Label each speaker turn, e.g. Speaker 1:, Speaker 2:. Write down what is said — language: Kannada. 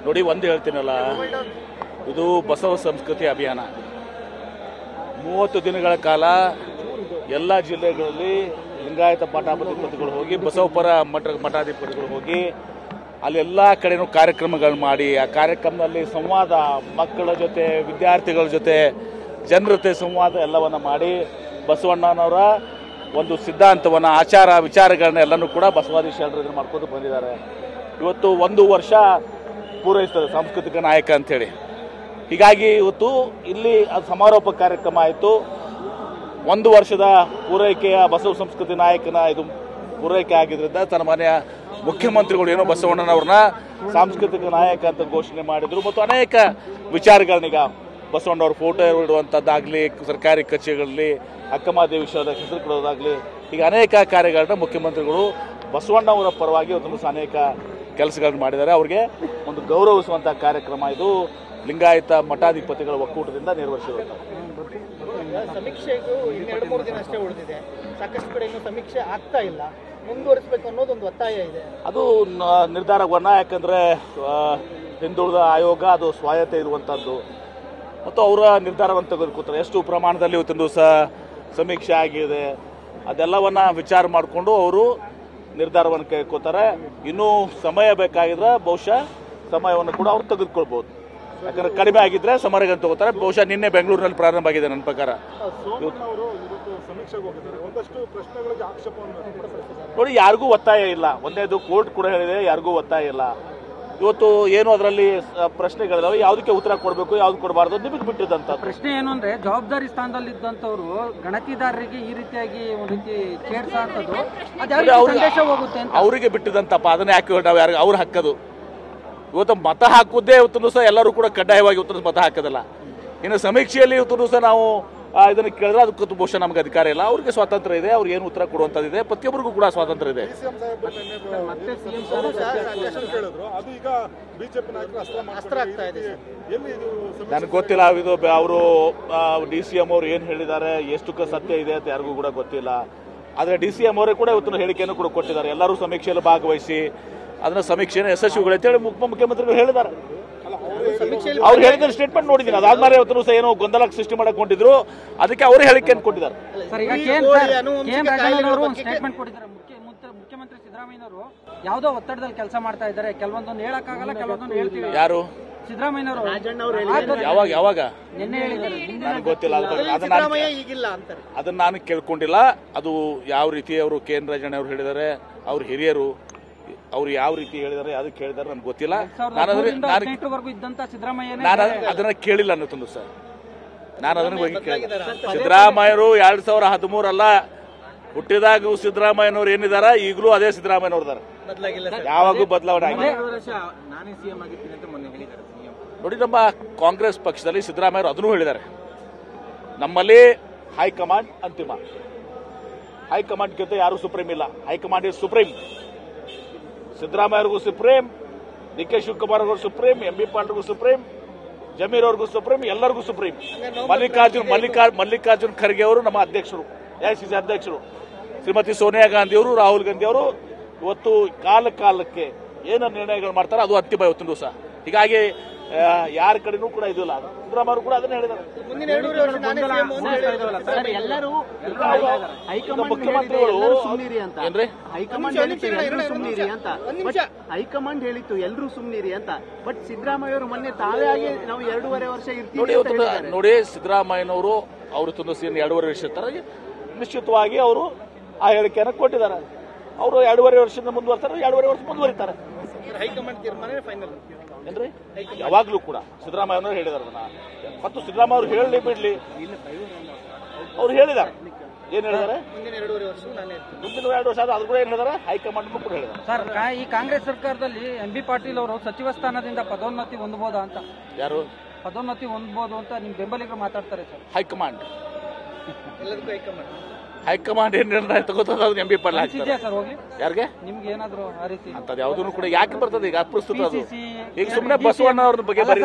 Speaker 1: ನೋಡಿ, ಒಂದು ಹೇಳ್ತೀನಲ್ಲ, ಇದು ಬಸವ ಸಂಸ್ಕೃತಿ ಅಭಿಯಾನ 30 ದಿನಗಳ ಕಾಲ ಎಲ್ಲ ಜಿಲ್ಲೆಗಳಲ್ಲಿ ಲಿಂಗಾಯತ ಮಠಾಧಿಪತಿಗಳು ಹೋಗಿ, ಬಸವಪರ ಮಠಾಧಿಪತಿಗಳು ಹೋಗಿ ಅಲ್ಲೆಲ್ಲ ಕಡೆನೂ ಕಾರ್ಯಕ್ರಮಗಳು ಮಾಡಿ, ಆ ಕಾರ್ಯಕ್ರಮದಲ್ಲಿ ಸಂವಾದ, ಮಕ್ಕಳ ಜೊತೆ, ವಿದ್ಯಾರ್ಥಿಗಳ ಜೊತೆ, ಜನರ ಜೊತೆ ಸಂವಾದ ಎಲ್ಲವನ್ನು ಮಾಡಿ ಬಸವಣ್ಣನವರ ಒಂದು ಸಿದ್ಧಾಂತವನ್ನು, ಆಚಾರ ವಿಚಾರಗಳನ್ನ ಎಲ್ಲನೂ ಕೂಡ ಬಸವಾದಿ ಶರಣರು ಮಾಡ್ಕೊಂಡು ಬಂದಿದ್ದಾರೆ. ಇವತ್ತು 1 ವರ್ಷ ಪೂರೈಸ್ತದೆ ಸಾಂಸ್ಕೃತಿಕ ನಾಯಕ ಅಂಥೇಳಿ. ಹೀಗಾಗಿ ಇವತ್ತು ಇಲ್ಲಿ ಅದು ಸಮಾರೋಪ ಕಾರ್ಯಕ್ರಮ ಆಯಿತು. 1 ವರ್ಷದ ಪೂರೈಕೆಯ ಬಸವ ಸಂಸ್ಕೃತಿ ನಾಯಕನ ಇದು ಪೂರೈಕೆ ಆಗಿದ್ದರಿಂದ ಸನ್ಮಾನ್ಯ ಮುಖ್ಯಮಂತ್ರಿಗಳು ಏನೋ ಬಸವಣ್ಣನವ್ರನ್ನ ಸಾಂಸ್ಕೃತಿಕ ನಾಯಕ ಅಂತ ಘೋಷಣೆ ಮಾಡಿದರು. ಮತ್ತು ಅನೇಕ ವಿಚಾರಗಳನ್ನೀಗ ಬಸವಣ್ಣವ್ರ ಫೋಟೋ ಇಡುವಂಥದ್ದಾಗಲಿ, ಸರ್ಕಾರಿ ಕಚೇರಿಗಳಲ್ಲಿ ಅಕ್ಕಮಹಾದೇವಿ ವಿಷಯದ ಹೆಸರು ಕೊಡೋದಾಗಲಿ, ಈಗ ಅನೇಕ ಕಾರ್ಯಗಳನ್ನ ಮುಖ್ಯಮಂತ್ರಿಗಳು ಬಸವಣ್ಣವರ ಪರವಾಗಿ ಒಂದು ಅನೇಕ ಕೆಲಸಗಳನ್ನು ಮಾಡಿದ್ದಾರೆ. ಅವ್ರಿಗೆ ಒಂದು ಗೌರವಿಸುವಂಥ ಕಾರ್ಯಕ್ರಮ ಇದು ಲಿಂಗಾಯತ ಮಠಾಧಿಪತಿಗಳ ಒಕ್ಕೂಟದಿಂದ ನಿರ್ವಹಿಸಿರುವಂಥ.
Speaker 2: ಸಮೀಕ್ಷೆಗೂ 2-3 ದಿನ ಅಷ್ಟೇ ಉಳಿದಿದೆ. ಸಾಕಷ್ಟು ಕಡೆ ಇನ್ನೂ ಸಮೀಕ್ಷೆ ಆಗ್ತಾ ಇಲ್ಲ, ಮುಂದುವರಿಸಬೇಕು ಅನ್ನೋದೊಂದು ಒತ್ತಾಯ ಇದೆ.
Speaker 1: ಅದು ನಿರ್ಧಾರವನ್ನು, ಯಾಕಂದರೆ ಹಿಂದುಳಿದ ಆಯೋಗ ಅದು ಸ್ವಾಯತ್ತೆ ಇರುವಂಥದ್ದು ಮತ್ತು ಅವರ ನಿರ್ಧಾರವನ್ನು ತೆಗೆದುಕೊಳ್ತಾರೆ. ಎಷ್ಟು ಪ್ರಮಾಣದಲ್ಲಿ ಇವತ್ತಿನ ದಿವಸ ಸಮೀಕ್ಷೆ ಆಗಿದೆ ಅದೆಲ್ಲವನ್ನು ವಿಚಾರ ಮಾಡಿಕೊಂಡು ಅವರು ನಿರ್ಧಾರವನ್ನು ಕೈಗೊಳ್ತಾರೆ. ಇನ್ನೂ ಸಮಯ ಬೇಕಾಗಿದ್ರೆ ಬಹುಶಃ ಸಮಯವನ್ನು ಕೂಡ ಅವ್ರು ತೆಗೆದುಕೊಳ್ಬೋದು. ಯಾಕಂದರೆ ಕಡಿಮೆ ಆಗಿದ್ರೆ ಸಮರಗಳನ್ನು ತಗೋತಾರೆ. ಬಹುಶಃ ನಿನ್ನೆ ಬೆಂಗಳೂರಿನಲ್ಲಿ ಪ್ರಾರಂಭ ಆಗಿದೆ ನನ್ನ ಪ್ರಕಾರ. ನೋಡಿ, ಯಾರಿಗೂ ಒತ್ತಾಯ ಇಲ್ಲ. ಒಂದೇದು ಕೋರ್ಟ್ ಕೂಡ ಹೇಳಿದೆ, ಯಾರಿಗೂ ಒತ್ತಾಯ ಇಲ್ಲ. ಇವತ್ತು ಏನು ಅದರಲ್ಲಿ ಪ್ರಶ್ನೆಗಳಿದಾವೆ, ಯಾವುದಕ್ಕೆ ಉತ್ತರ ಕೊಡಬೇಕು, ಯಾವ್ದು ಕೊಡಬಾರ್ದು ನಿಮಗೆ ಬಿಟ್ಟಿದ್ದಂತ
Speaker 3: ಪ್ರಶ್ನೆ ಏನು ಅಂದ್ರೆ, ಜವಾಬ್ದಾರಿ ಸ್ಥಾನದಲ್ಲಿ ಇದ್ದಂಥವ್ರು ಗಣತಿದಾರರಿಗೆ ಈ ರೀತಿಯಾಗಿ ಒಂದು ರೀತಿ ಕೇಳಿಸೋದು ಹೋಗುತ್ತೆ ಅಂತ
Speaker 1: ಅವರಿಗೆ ಬಿಟ್ಟಿದ್ದಂತಪ್ಪ. ಅದನ್ನ ಯಾಕೆ ನಾವು ಯಾರು ಅವ್ರು ಹಾಕೋದು? ಇವತ್ತು ಮತ ಹಾಕುವುದೇ ಇವತ್ತು ಸಹ ಎಲ್ಲರೂ ಕೂಡ ಕಡ್ಡಾಯವಾಗಿ ಇವತ್ತು ಮತ ಹಾಕೋದಲ್ಲ. ಇನ್ನು ಸಮೀಕ್ಷೆಯಲ್ಲಿ ಇವತ್ತು ಸಹ ನಾವು ಇದನ್ನು ಕೇಳಿದ್ರೆ ಅದಕ್ಕೆ ಬಹುಶಃ ನಮ್ಗೆ ಅಧಿಕಾರ ಇಲ್ಲ. ಅವ್ರಿಗೆ ಸ್ವಾತಂತ್ರ್ಯ ಇದೆ, ಅವ್ರಿಗೆ ಏನು ಉತ್ತರ ಕೊಡುವಂಥದ್ದಿದೆ. ಪ್ರತಿಯೊಬ್ಬರಿಗೂ ಕೂಡ ಸ್ವಾತಂತ್ರ್ಯ ಇದೆ. ನನಗೆ ಗೊತ್ತಿಲ್ಲ ಇದು ಅವರು DCM ಅವರು ಏನು ಹೇಳಿದ್ದಾರೆ, ಎಷ್ಟು ಸತ್ಯ ಇದೆ ಅಂತ ಯಾರಿಗೂ ಕೂಡ ಗೊತ್ತಿಲ್ಲ. ಆದರೆ DCM ಅವರೇ ಕೂಡ ಇವತ್ತಿನ ಹೇಳಿಕೆಯನ್ನು ಕೂಡ ಕೊಟ್ಟಿದ್ದಾರೆ. ಎಲ್ಲರೂ ಸಮೀಕ್ಷೆಯಲ್ಲಿ ಭಾಗವಹಿಸಿ ಅದನ್ನ ಸಮೀಕ್ಷೆಯನ್ನು ಯಶಸ್ವಿಗಳು ಅಂತೇಳಿ ಮುಖ್ಯಮಂತ್ರಿಗಳು ಹೇಳಿದ್ದಾರೆ. ಅವ್ರು ಹೇಳಿದ ಸ್ಟೇಟ್ಮೆಂಟ್ ನೋಡಿದ್ದೀನಿ. ಅದಾದ್ಮೇಲೆ ಇವತ್ತು ಸಹ ಏನೋ ಗೊಂದಲ ಸೃಷ್ಟಿ ಮಾಡಕ್ ಹೊಂಟಿದ್ರು, ಅದಕ್ಕೆ ಅವರು ಹೇಳಿಕೆಯನ್ನು ಕೊಟ್ಟಿದ್ದಾರೆ.
Speaker 3: ಮುಖ್ಯಮಂತ್ರಿ ಸಿದ್ದರಾಮಯ್ಯನವರು ಯಾವುದೋ ಒತ್ತಡದಲ್ಲಿ ಕೆಲಸ ಮಾಡ್ತಾ ಇದ್ದಾರೆ, ಕೆಲವೊಂದೊಂದು ಹೇಳಕ್ಕಾಗಲ್ಲ, ಕೆಲವೊಂದೊಂದು ಹೇಳ್ತೀವಿ.
Speaker 1: ಯಾರು?
Speaker 3: ಸಿದ್ದರಾಮಯ್ಯನವರು.
Speaker 1: ಯಾವಾಗ
Speaker 3: ನಿನ್ನೆ ಹೇಳಿದ್ದಾರೆ.
Speaker 1: ನನಗೆ ಗೊತ್ತಿಲ್ಲ, ಅದನ್ನ ನಾನು ಕೇಳ್ಕೊಂಡಿಲ್ಲ. ಅದು ಯಾವ ರೀತಿ ಅವರು KN ರಾಜಣ್ಣ ಅವರು ಹೇಳಿದ್ದಾರೆ, ಅವ್ರ ಹಿರಿಯರು ಅವ್ರು ಯಾವ ರೀತಿ ಹೇಳಿದಾರೆ, ಅದಕ್ಕೆ ಹೇಳಿದಾರೆ ನನಗೆ ಗೊತ್ತಿಲ್ಲ. ನಾನು ಅದನ್ನ ಕೇಳಿಲ್ಲ ಅನ್ನೋದು ಸರ್. ನಾನು ಅದನ್ನ ಹೋಗಿ ಕೇಳಿಲ್ಲ. ಸಿದ್ದರಾಮಯ್ಯರು 2013 ಅಲ್ಲ, ಹುಟ್ಟಿದಾಗ ಸಿದ್ದರಾಮಯ್ಯನವ್ರು ಏನಿದಾರ, ಈಗಲೂ ಅದೇ ಸಿದ್ದರಾಮಯ್ಯನವ್ರು ಇದಾರೆ. ಯಾವಾಗೂ ಬದಲಾವಣೆ ಆಗಿದೆ. ನೋಡಿ, ನಮ್ಮ ಕಾಂಗ್ರೆಸ್ ಪಕ್ಷದಲ್ಲಿ ಸಿದ್ದರಾಮಯ್ಯರು ಅದನ್ನು ಹೇಳಿದ್ದಾರೆ, ನಮ್ಮಲ್ಲಿ ಹೈಕಮಾಂಡ್ ಅಂತಿಮ. ಹೈಕಮಾಂಡ್ಗಿಂತ ಯಾರು ಸುಪ್ರೀಂ ಇಲ್ಲ. High command is supreme. ಸಿದ್ದರಾಮಯ್ಯವ್ರಿಗೂ ಸುಪ್ರೀಂ, DK ಶಿವಕುಮಾರ್ ಅವ್ರಿಗೂ ಸುಪ್ರೀಂ, MB ಪಾಟೀಲ್ಗೂ ಸುಪ್ರೀಂ, ಜಮೀರ್ ಅವ್ರಿಗೂ ಸುಪ್ರೀಂ, ಎಲ್ಲರಿಗೂ ಸುಪ್ರೀಂ. ಮಲ್ಲಿಕಾರ್ಜುನ್ ಖರ್ಗೆ ಅವರು ನಮ್ಮ ಅಧ್ಯಕ್ಷರು, AICC ಅಧ್ಯಕ್ಷರು. ಶ್ರೀಮತಿ ಸೋನಿಯಾ ಗಾಂಧಿ ಅವರು, ರಾಹುಲ್ ಗಾಂಧಿ ಅವರು ಇವತ್ತು ಕಾಲಕ್ಕೆ ಏನು ನಿರ್ಣಯಗಳು ಮಾಡ್ತಾರೆ ಅದು ಅಂತಿಮ ಇವತ್ತಿನ ದಿವಸ. ಹೀಗಾಗಿ ಯಾರ ಕಡೆನೂ ಕೂಡ ಇದಿಲ್ಲ. ಸಿದ್ದರಾಮಯ್ಯ ಕೂಡ ಅದನ್ನ ಹೇಳಿದ್ದಾರೆ.
Speaker 4: ಹೈಕಮಾಂಡ್ ಹೇಳಿತ್ತು ಎಲ್ಲರೂ ಸುಮ್ನಿರಿ ಅಂತ. ಬಟ್ ಸಿದ್ದರಾಮಯ್ಯ ಅವರು ಮೊನ್ನೆ ತಾವೇ ಆಗಿ ನಾವು 2.5 ವರ್ಷ ಇರ್ತೀವಿ.
Speaker 1: ನೋಡಿ, ಸಿದ್ದರಾಮಯ್ಯನವರು ಅವರು 2.5 ವರ್ಷ ಇರ್ತಾರೆ. ನಿಶ್ಚಿತವಾಗಿ ಅವರು ಆ ಹೇಳಿಕೆಯನ್ನು ಕೊಟ್ಟಿದ್ದಾರೆ. ಅವರು 2.5 ವರ್ಷದಿಂದ ಮುಂದುವರ್ತಾರೆ, 2.5 ವರ್ಷ ಮುಂದುವರಿತಾರೆ.
Speaker 2: ಹೈಕಮಾಂಡ್ ತೀರ್ಮಾನ ಫೈನಲ್
Speaker 1: ಏನ್ರಿ? ಯಾವಾಗ್ಲೂ ಕೂಡ ಸಿದ್ದರಾಮಯ್ಯನವರು ಹೇಳಿದಾರೆ ಅದನ್ನ. ಮತ್ತು ಸಿದ್ದರಾಮಯ್ಯ ಅವರು ಹೇಳಲಿ ಬಿಡ್ಲಿ, ಅವ್ರು ಹೇಳಿದ್ದಾರೆ. ಏನ್ ಹೇಳಿದ್ದಾರೆ? ಮುಂದಿನ 2 ವರ್ಷ ಆದ್ರೂ ಕೂಡ ಏನ್ ಹೇಳಿದಾರೆ? ಹೈಕಮಾಂಡ್ ಕೂಡ ಹೇಳಿದ್ದಾರೆ.
Speaker 3: ಸರ್, ಈ ಕಾಂಗ್ರೆಸ್ ಸರ್ಕಾರದಲ್ಲಿ MB ಪಾಟೀಲ್ ಅವರು ಸಚಿವ ಸ್ಥಾನದಿಂದ ಪದೋನ್ನತಿ ಹೊಂದಬಹುದಾ ಅಂತ?
Speaker 1: ಯಾರು
Speaker 3: ಪದೋನ್ನತಿ ಹೊಂದಬಹುದು ಅಂತ ನಿಮ್ ಬೆಂಬಲಿಗರು ಮಾತಾಡ್ತಾರೆ ಸರ್.
Speaker 1: ಹೈಕಮಾಂಡ್
Speaker 2: ಎಲ್ಲದಕ್ಕೂ
Speaker 1: ಹೈಕಮಾಂಡ್ ಏನ್ ನಿರ್ಣಯ ತಗೋತದ ಅದನ್ನ MB ಪಾಟೀಲ್ ಹಾಕ್ತಾರೆ. ಯಾರಿಗೆ?
Speaker 3: ನಿಮ್ಗೆ ಏನಾದ್ರು ಆ ರೀತಿ
Speaker 1: ಅಂತದ್ ಯಾವ್ದನ್ನು ಕೂಡ ಯಾಕೆ ಬರ್ತದೆ ಈಗ ಅಪ್ರಸ್ತುತ? ಅದು ಈಗ ಸುಮ್ಮನೆ ಬಸವಣ್ಣ ಅವ್ರ ಬಗ್ಗೆ ಬರೀ